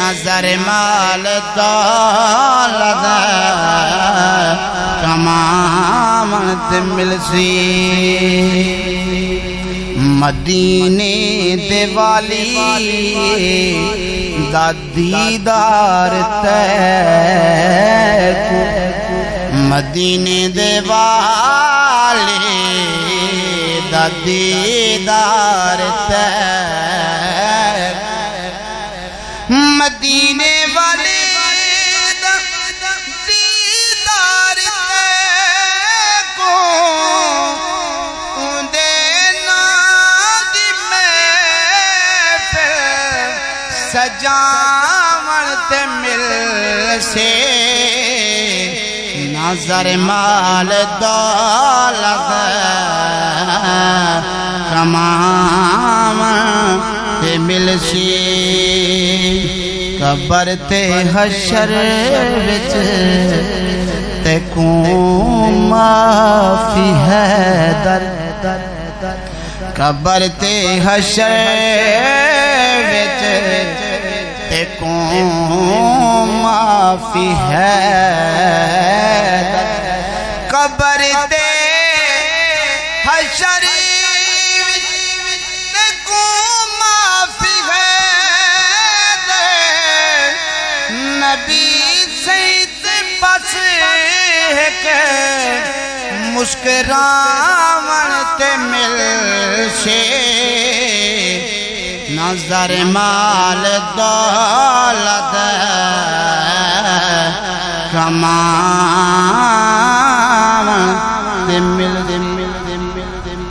نظر مال دولت کمامت مل سی مدینے دے والی دا دیدار تیکو مدینے دے والی دا دیدار تیکو مدینے والی دا دیدار تیکو سجاون تے مل سے نظر مال دولت کمامن تے مل سی قبر تے حشر وچ تے کون معافی حیدر قبر تے حشر وچ تے کون معافی حیدر قبر تے حشر وچ تے کون معافی حیدر نبی سید پاس ہے مسکراون تے مل سے نظر مال دولت کمامن تے مل